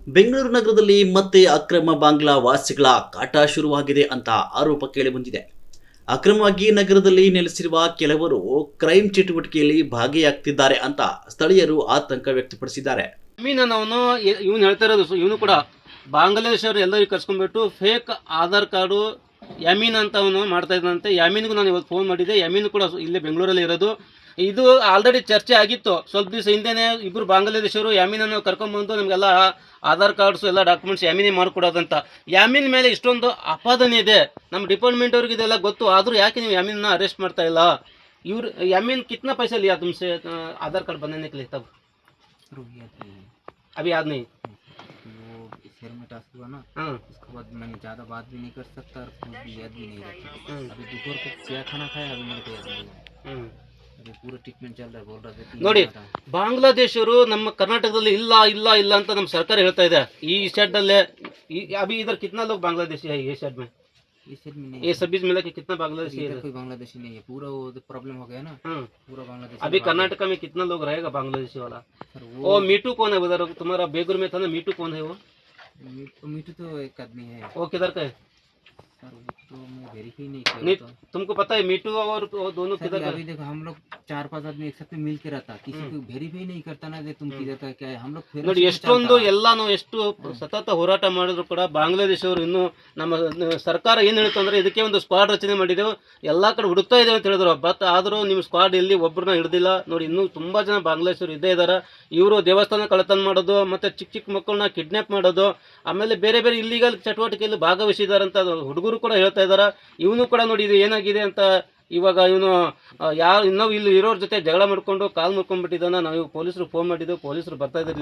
ಬೆಂಗಳೂರು ನಗರದಲ್ಲಿ ಮತ್ತೆ ಅಕ್ರಮ ಬಾಂಗ್ಲಾ ವಾಸಿಗಳ ಕಾಟ ಶುರುವಾಗಿದೆ ಅಂತ ಆರೋಪ ಕೇಳಿಬಂದಿದೆ. ಅಕ್ರಮವಾಗಿ ನಗರದಲ್ಲಿ ನೆಲೆಸಿರುವ ಕೆಲವರು ಕ್ರೈಮ್ ಚಟುವಟಿಕೆಯಲ್ಲಿ ಭಾಗಿಯಾಗ್ತಿದ್ದಾರೆ ಅಂತ ಸ್ಥಳೀಯರು ಆತಂಕ ವ್ಯಕ್ತಪಡಿಸಿದ್ದಾರೆ. ಅಮೀನ್ ಅನ್ನೋನು ಇವನು ಹೇಳ್ತಾ ಇರೋದು, ಇವನು ಕೂಡ ಬಾಂಗ್ಲಾದೇಶವ್ರು ಎಲ್ಲರಿಗೂ ಕರ್ಸ್ಕೊಂಡ್ಬಿಟ್ಟು ಫೇಕ್ ಆಧಾರ್ ಕಾರ್ಡು ಯಮೀನ್ ಅಂತ ಅವನು ಮಾಡ್ತಾ ಇದ್ದಂತೆ. ಯಮೀನ್ಗೂ ನಾನು ಇವತ್ತು ಫೋನ್ ಮಾಡಿದ್ದೆ. ಯಮೀನ್ ಕೂಡ ಇಲ್ಲೇ ಬೆಂಗಳೂರಲ್ಲಿ ಇರೋದು. ಇದು ಆಲ್ರೆಡಿ ಚರ್ಚೆ ಆಗಿತ್ತು. ಸ್ವಲ್ಪ ದಿವಸ ಹಿಂದೆನೇ ಇಬ್ಬರು ಬಾಂಗ್ಲಾದೇಶವರು ಯಾಮೀನನ್ನು ಕರ್ಕೊಂಡ್ಬಂದು ನಮಗೆಲ್ಲ ಆಧಾರ್ ಕಾರ್ಡ್ಸ್ ಎಲ್ಲ ಡಾಕ್ಯುಮೆಂಟ್ಸ್ ಯಾಮೀನೇ ಮಾಡಿಕೊಡೋದಂತ. ಯಾಮೀನ್ ಮೇಲೆ ಇಷ್ಟೊಂದು ಅಪಾದನೆ ಇದೆ. ನಮ್ಮ ಡಿಪಾರ್ಟ್ಮೆಂಟ್ ಅವ್ರಿಗೆ ಇದೆಲ್ಲ ಗೊತ್ತು. ಆದರೂ ಯಾಕೆ ನೀವು ಯಾಮೀನನ್ನ ಅರೆಸ್ಟ್ ಮಾಡ್ತಾ ಇಲ್ಲ? ಇವ್ರು यामीन कितना पैसा लिया तुमसे आधार कार्ड बनाने के लिए? तब अभी याद नहीं। वो शेयर में टास्क हुआ ना, हाँ उसके बाद मैंने ज़्यादा बात भी नहीं कर सकता और कुछ भी याद भी नहीं रहता। अभी दोपहर को क्या खाना खाया अभी मेरे को याद नहीं है। अभी पूरा ट्रीटमेंट चल रहा है, बोल रहा था ನೋಡಿ, ಬಾಂಗ್ಲಾದೇಶರು ನಮ್ಮ ಕರ್ನಾಟಕದಲ್ಲಿ ಇಲ್ಲ ಇಲ್ಲ ಇಲ್ಲ ಅಂತ ನಮ್ಮ ಸರ್ಕಾರ ಹೇಳ್ತಾ ಇದೆ. ಈ ಶೆಡ್ ಅಲ್ಲೇ अभी इधर कितना लोग बांग्लादेशी है? ये शेड में ये शेड में नहीं, ये सब मिला के कितना बांग्लादेशी है? कोई बांग्लादेशी नहीं है। पूरा वो प्रॉब्लम हो गया ना, पूरा बांग्लादेशी। अभी कर्नाटक में कितना लोग रहेगा बांग्लादेशी वाला? सर वो मीटू कौन है उधर? तुम्हारा बेगूर में था ना, मीटू कौन है वो? मीठू तो एक आदमी है। वो किधर का है सर वो तो मैं वेरीफाई नहीं नहीं, किया। तो तुमको पता है मीटू और वो दोनों किधर का? अभी देखो हम लोग 4-5 आदमी एक साथ में मिल के रहता, किसी को वेरीफाई नहीं करता ना, तुम किधर का क्या है। हम लोग ನೋಡಿ, ಎಷ್ಟೊಂದು ಎಲ್ಲಾನು ಎಷ್ಟು ಸತತ ಹೋರಾಟ ಮಾಡಿದ್ರು ಕೂಡ ಬಾಂಗ್ಲಾದೇಶವರು ಇನ್ನು ನಮ್ಮ ಸರ್ಕಾರ ಏನು ಹೇಳ್ತು ಅಂದ್ರೆ ಇದಕ್ಕೆ ಒಂದು ಸ್ಕ್ವಾಡ್ ರಚನೆ ಮಾಡಿದೆವು, ಎಲ್ಲಾ ಕಡೆ ಹುಡುಕ್ತಾ ಇದ್ದೇವೆ ಅಂತ ಹೇಳಿದ್ರು. ಬಟ್ ಆದರೂ ನಿಮ್ಮ ಸ್ಕ್ವಾಡ್ ಎಲ್ಲಿ ಒಬ್ಬರನ್ನ ಹಿಡಿದಿಲ್ಲ. ನೋಡಿ, ಇನ್ನೂ ತುಂಬಾ ಜನ ಬಾಂಗ್ಲಾದೇಶರು ಇದ್ದೇ ಇದ್ದಾರೆ. ಇವರು ದೇವಸ್ಥಾನ ಕಳ್ಳತನ ಮಾಡೋದು, ಮತ್ತೆ ಚಿಕ್ಕ ಚಿಕ್ಕ ಮಕ್ಕಳನ್ನ ಕಿಡ್ನಾಪ್ ಮಾಡೋದು, ಆಮೇಲೆ ಬೇರೆ ಬೇರೆ ಇಲ್ಲಿಗಲ್ ಚಟುವಟಿಕೆಯಲ್ಲಿ ಭಾಗವಹಿಸಿದ್ದಾರೆ ಅಂತ ಹುಡುಗರು ಕೂಡ ಹೇಳ್ತಾ ಇದ್ದಾರೆ. ಇವನು ಕೂಡ ನೋಡಿ ಇದು ಏನಾಗಿದೆ ಅಂತ ಇವಾಗ ಇವನು ಯಾರು ಇನ್ನೂ ಇಲ್ಲಿ ಇರೋರ ಜೊತೆ ಜಗಳ ಮಾಡ್ಕೊಂಡು ಕಾಲ್ ಮುರ್ಕೊಂಡ್ಬಿಟ್ಟಿದ್ದಾನ. ನಾವು ಪೊಲೀಸರು ಫೋನ್ ಮಾಡಿದ್ದು, ಪೊಲೀಸರು ಬರ್ತಾ ಇದ್ದಾರೆ.